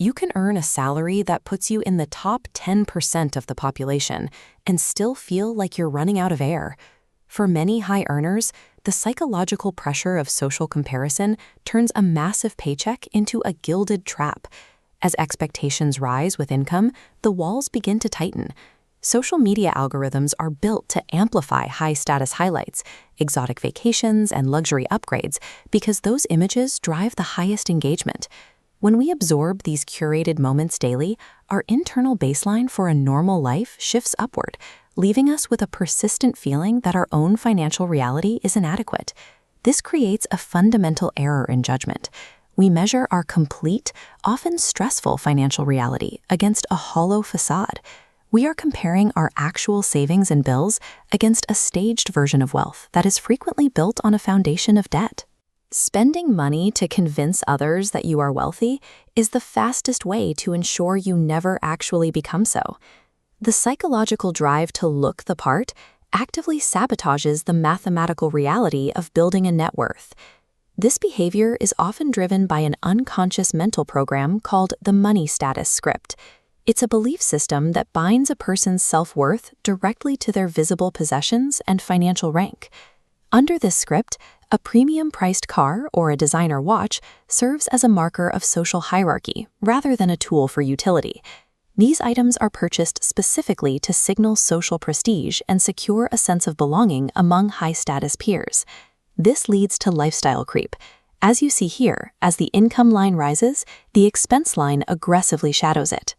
You can earn a salary that puts you in the top 10% of the population and still feel like you're running out of air. For many high earners, the psychological pressure of social comparison turns a massive paycheck into a gilded trap. As expectations rise with income, the walls begin to tighten. Social media algorithms are built to amplify high-status highlights, exotic vacations, and luxury upgrades because those images drive the highest engagement. When we absorb these curated moments daily, our internal baseline for a normal life shifts upward, leaving us with a persistent feeling that our own financial reality is inadequate. This creates a fundamental error in judgment. We measure our complete, often stressful financial reality against a hollow facade. We are comparing our actual savings and bills against a staged version of wealth that is frequently built on a foundation of debt. Spending money to convince others that you are wealthy is the fastest way to ensure you never actually become so. The psychological drive to look the part actively sabotages the mathematical reality of building a net worth. This behavior is often driven by an unconscious mental program called the money status script. It's a belief system that binds a person's self-worth directly to their visible possessions and financial rank. Under this script, a premium-priced car or a designer watch serves as a marker of social hierarchy rather than a tool for utility. These items are purchased specifically to signal social prestige and secure a sense of belonging among high-status peers. This leads to lifestyle creep. As you see here, as the income line rises, the expense line aggressively shadows it.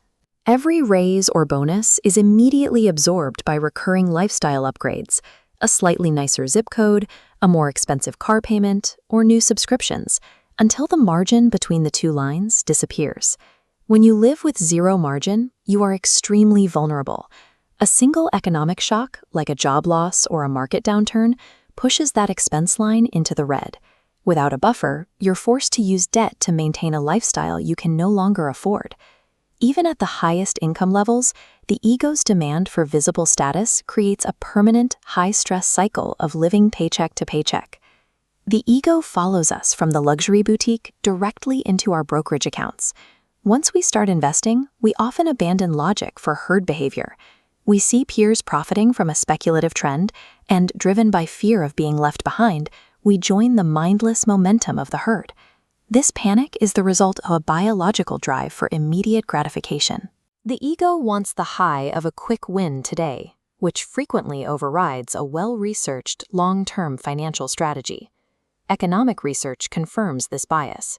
Every raise or bonus is immediately absorbed by recurring lifestyle upgrades, a slightly nicer zip code, a more expensive car payment, or new subscriptions, until the margin between the two lines disappears. When you live with zero margin, you are extremely vulnerable. A single economic shock, like a job loss or a market downturn, pushes that expense line into the red. Without a buffer, you're forced to use debt to maintain a lifestyle you can no longer afford. Even at the highest income levels, the ego's demand for visible status creates a permanent, high-stress cycle of living paycheck to paycheck. The ego follows us from the luxury boutique directly into our brokerage accounts. Once we start investing, we often abandon logic for herd behavior. We see peers profiting from a speculative trend, and driven by fear of being left behind, we join the mindless momentum of the herd. This panic is the result of a biological drive for immediate gratification. The ego wants the high of a quick win today, which frequently overrides a well-researched, long-term financial strategy. Economic research confirms this bias.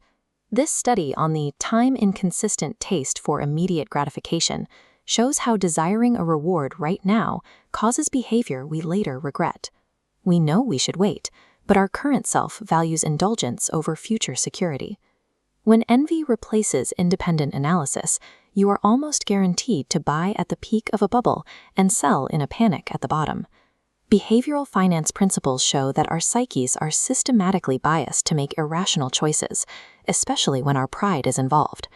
This study on the time-inconsistent taste for immediate gratification shows how desiring a reward right now causes behavior we later regret. We know we should wait, but our current self values indulgence over future security. When envy replaces independent analysis, you are almost guaranteed to buy at the peak of a bubble and sell in a panic at the bottom. Behavioral finance principles show that our psyches are systematically biased to make irrational choices, especially when our pride is involved.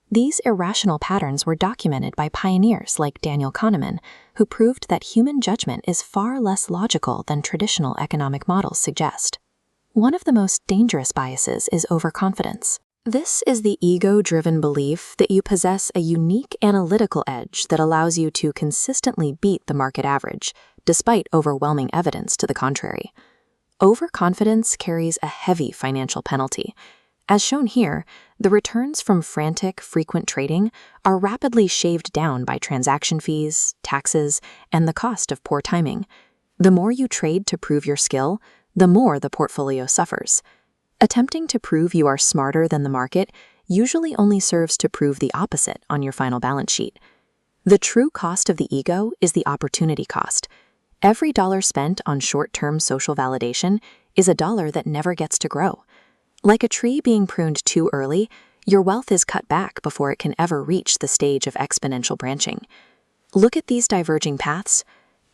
These irrational patterns were documented by pioneers like Daniel Kahneman, who proved that human judgment is far less logical than traditional economic models suggest. One of the most dangerous biases is overconfidence. This is the ego-driven belief that you possess a unique analytical edge that allows you to consistently beat the market average, despite overwhelming evidence to the contrary. Overconfidence carries a heavy financial penalty. As shown here, the returns from frantic, frequent trading are rapidly shaved down by transaction fees, taxes, and the cost of poor timing. The more you trade to prove your skill, the more the portfolio suffers. Attempting to prove you are smarter than the market usually only serves to prove the opposite on your final balance sheet. The true cost of the ego is the opportunity cost. Every dollar spent on short-term social validation is a dollar that never gets to grow. Like a tree being pruned too early, your wealth is cut back before it can ever reach the stage of exponential branching. Look at these diverging paths.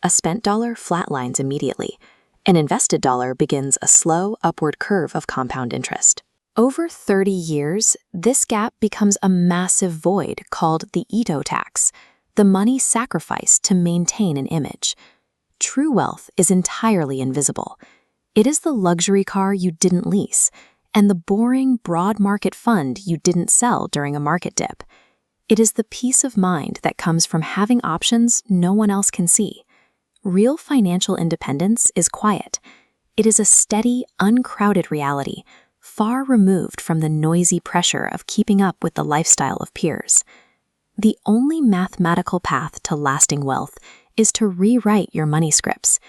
A spent dollar flatlines immediately. An invested dollar begins a slow upward curve of compound interest. Over 30 years, this gap becomes a massive void called the Ito tax, the money sacrificed to maintain an image. True wealth is entirely invisible. It is the luxury car you didn't lease, and the boring, broad market fund you didn't sell during a market dip. It is the peace of mind that comes from having options no one else can see. Real financial independence is quiet. It is a steady, uncrowded reality, far removed from the noisy pressure of keeping up with the lifestyle of peers. The only mathematical path to lasting wealth is to rewrite your money scripts,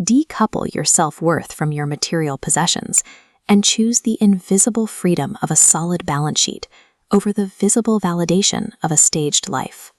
decouple your self-worth from your material possessions, and choose the invisible freedom of a solid balance sheet over the visible validation of a staged life.